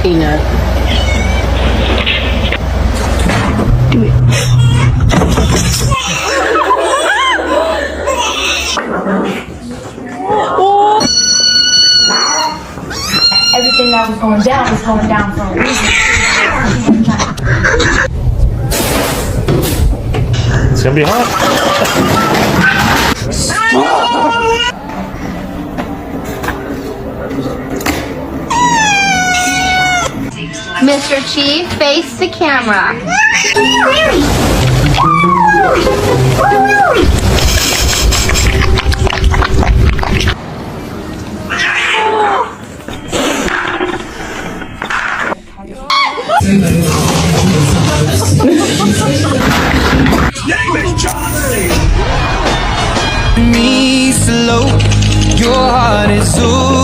Ingat. Do it. Everything that was going down for a reason. It's gonna be hot. Mr. Chief, face the camera. Me slow, your heart is over.